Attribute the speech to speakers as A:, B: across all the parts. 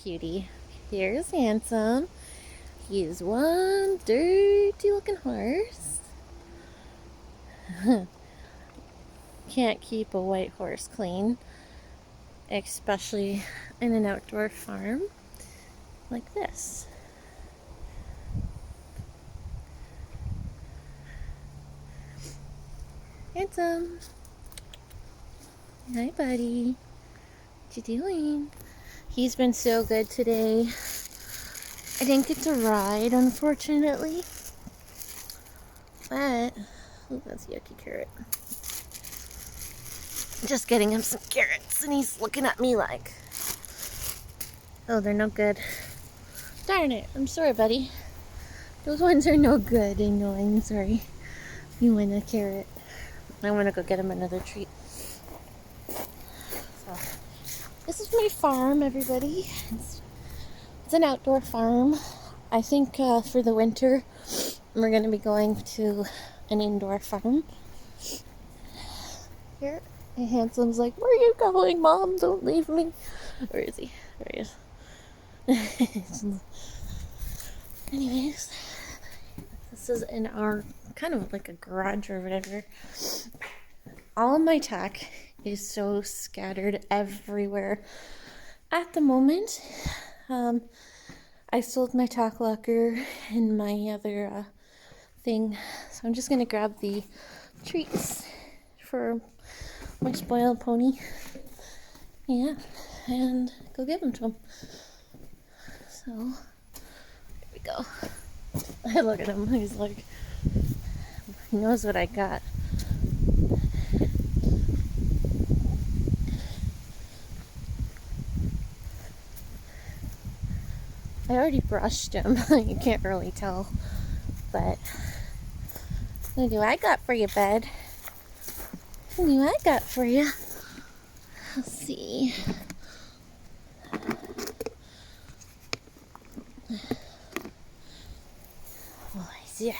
A: cutie. Here's Handsome. He is one dirty looking horse. Can't keep a white horse clean, especially in an outdoor farm like this. Handsome. Hi, buddy. What you doing? He's been so good today. I didn't get to ride, unfortunately. But, oh, that's a yucky carrot. Just getting him some carrots, and he's looking at me like, oh, they're no good. Darn it. I'm sorry, buddy. Those ones are no good. I know. I'm sorry. You want a carrot. I want to go get him another treat. So, this is my farm, everybody. It's an outdoor farm. I think for the winter, we're going to be going to an indoor farm. Here, and Handsome's like, where are you going, Mom? Don't leave me. Where is he? There he is. Anyways, this is in our kind of like a garage or whatever. All of my tech is so scattered everywhere at the moment. I sold my tack locker and my other thing, so I'm just gonna grab the treats for my spoiled pony. Yeah, and go give them to him. So, here we go. I look at him, he's like, he knows what I got. I already brushed him. You can't really tell. But what do I got for you, bud? What do I got for you? Let's see. Oh, yeah.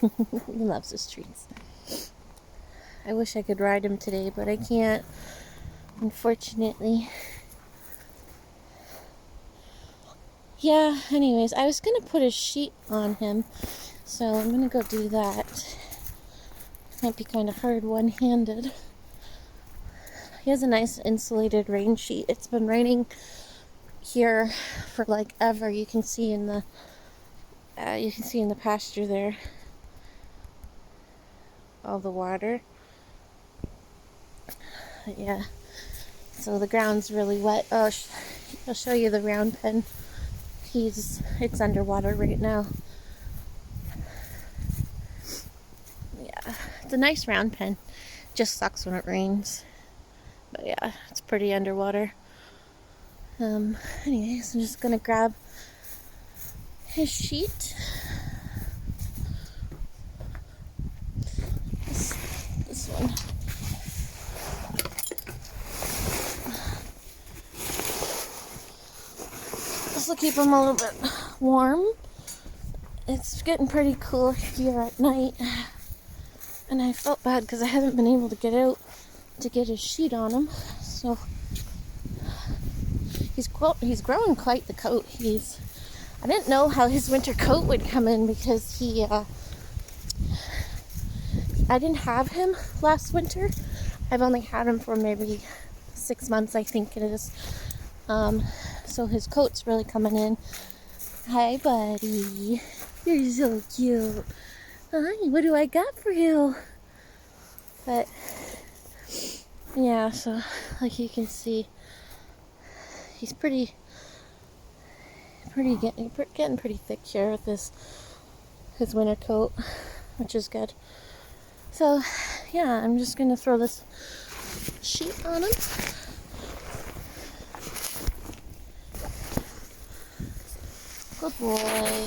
A: He loves his treats. I wish I could ride him today, but I can't, unfortunately. Yeah, anyways, I was going to put a sheet on him, so I'm going to go do that. Might be kind of hard one-handed. He has a nice insulated rain sheet. It's been raining here for like ever. You can see in the pasture there all the water. But yeah, so the ground's really wet. Oh, I'll show you the round pen. It's underwater right now. Yeah, it's a nice round pen. Just sucks when it rains. But yeah, it's pretty underwater. Anyways, I'm just gonna grab his sheet. This one. This will keep him a little bit warm. It's getting pretty cool here at night. And I felt bad because I haven't been able to get out to get his sheet on him. So he's growing quite the coat. I didn't know how his winter coat would come in because I didn't have him last winter. I've only had him for maybe 6 months, I think it is. So his coat's really coming in. Hi, buddy. You're so cute. Hi, what do I got for you? But yeah, so like you can see, he's getting pretty thick here with his winter coat, which is good. So yeah, I'm just gonna throw this sheet on him. Good boy.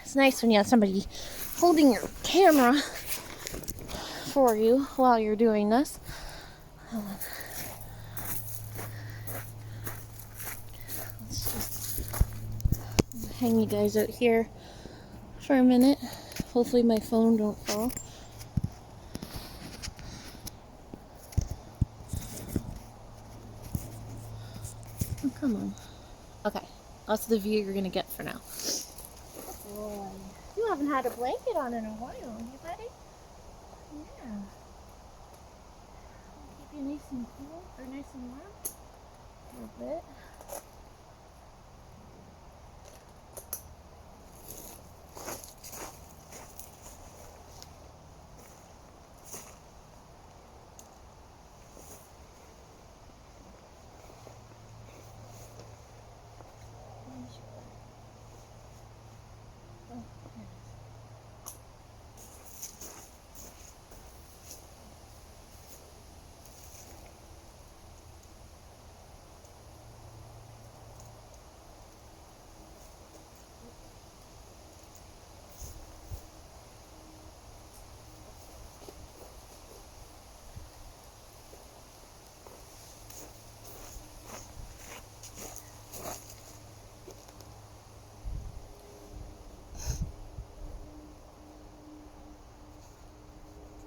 A: It's nice when you have somebody holding your camera for you while you're doing this. Let's just hang you guys out here for a minute. Hopefully my phone don't fall. Oh, come on. Okay, that's the view you're gonna get for now. Boy, you haven't had a blanket on in a while, you buddy? Yeah. Keep you nice and cool, or nice and warm. A little bit.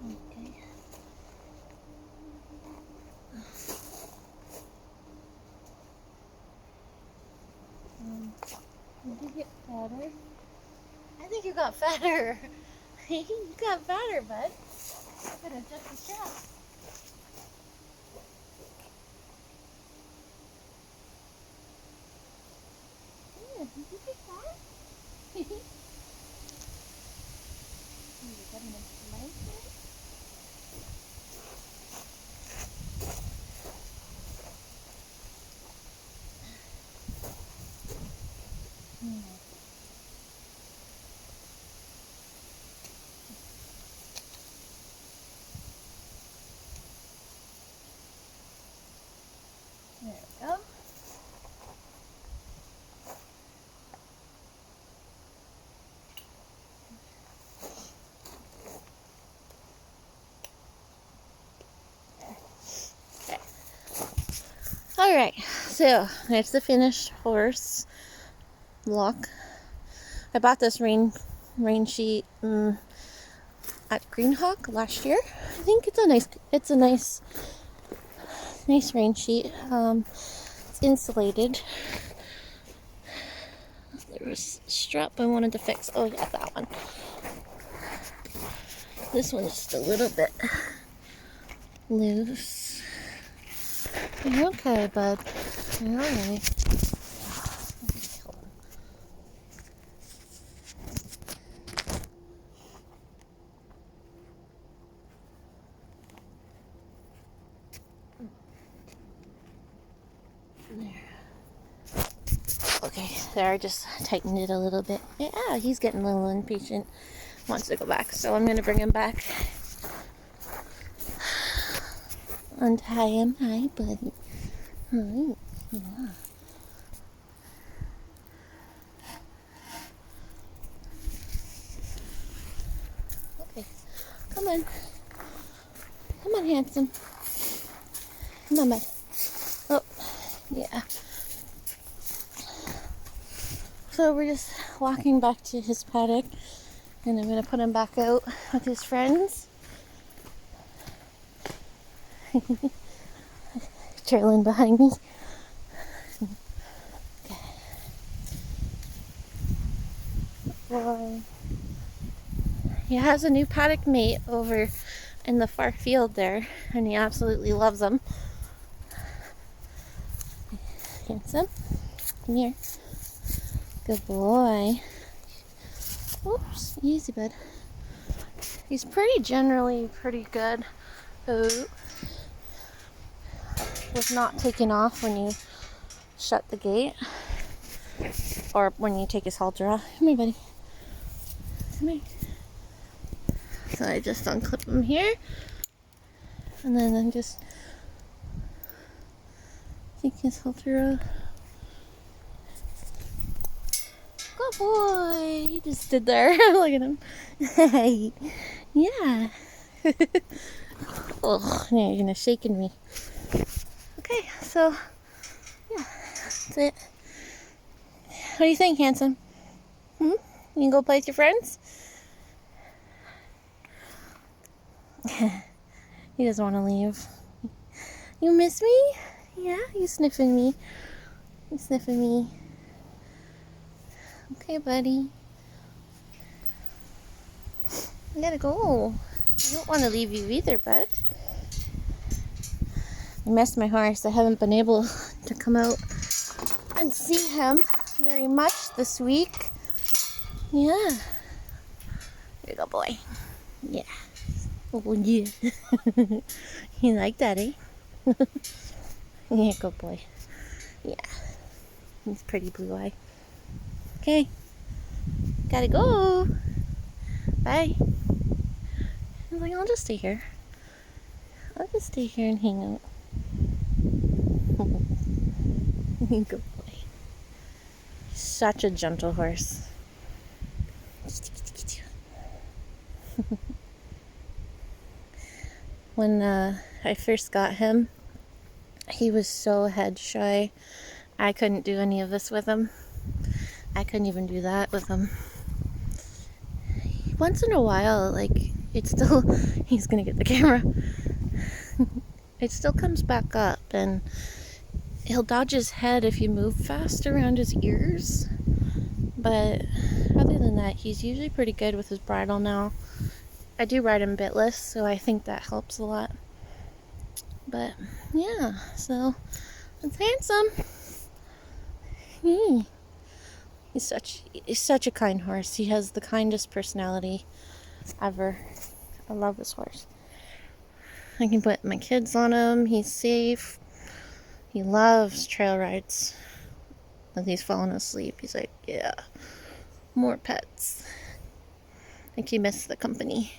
A: Okay. Did you get fatter? I think you got fatter. You got fatter, bud. Gotta adjust the strap. Yeah, did you get fat? You're getting a blanket? There we go. Alright, so there's the finished horse block. I bought this rain sheet at Greenhawk last year. I think it's a nice rain sheet. It's insulated. There was a strap I wanted to fix. Oh yeah, that one. This one's just a little bit loose. You're okay, bud. You're alright. Okay, there, I just tightened it a little bit. Yeah, he's getting a little impatient. Wants to go back, so I'm gonna bring him back. Untie him. Hi, buddy. Hi. Yeah. Okay, come on. Come on, handsome. Come on, bud. Oh, yeah. So we're just walking back to his paddock, and I'm gonna put him back out with his friends. Trailing behind me. Okay. Boy. He has a new paddock mate over in the far field there, and he absolutely loves them. Handsome, come here. Good boy. Oops, easy, bud. He's generally pretty good. Oh, was not taking off when you shut the gate, or when you take his halter off. Come here, buddy. Come here. So I just unclip him here, and then I'm just take his halter off. Good boy. He just stood there. Look at him. Hey. Yeah. Oh, now you're gonna shaking me. Okay, so yeah, that's it. What do you think, handsome? You You can go play with your friends? He doesn't want to leave. You miss me? Yeah, you sniffing me. You sniffing me. Okay, buddy. I gotta go. I don't want to leave you either, bud. I missed my horse. I haven't been able to come out and see him very much this week. Yeah. Here you go, boy. Yeah. Oh, yeah. You like that, eh? Yeah, good boy. Yeah. He's pretty blue eye. Okay. Gotta go. Bye. I was like, I'll just stay here. I'll just stay here and hang out. Good boy. Such a gentle horse. When I first got him, he was so head shy. I couldn't do any of this with him. I couldn't even do that with him. Once in a while, like, it's still, he's gonna get the camera. It still comes back up, and he'll dodge his head if you move fast around his ears. But other than that, he's usually pretty good with his bridle now. I do ride him bitless, so I think that helps a lot. But yeah, so it's handsome. He's such a kind horse. He has the kindest personality ever. I love this horse. I can put my kids on him. He's safe. He loves trail rides. When he's falling asleep, he's like, yeah, more pets. I think he missed the company.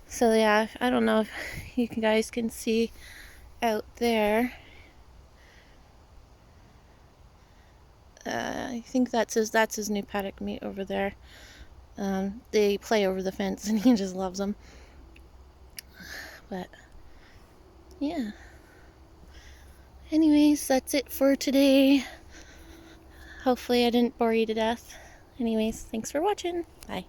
A: So yeah, I don't know if you guys can see out there. I think that's his new paddock mate over there. They play over the fence and he just loves them. But yeah. Anyways, that's it for today. Hopefully I didn't bore you to death. Anyways, thanks for watching. Bye.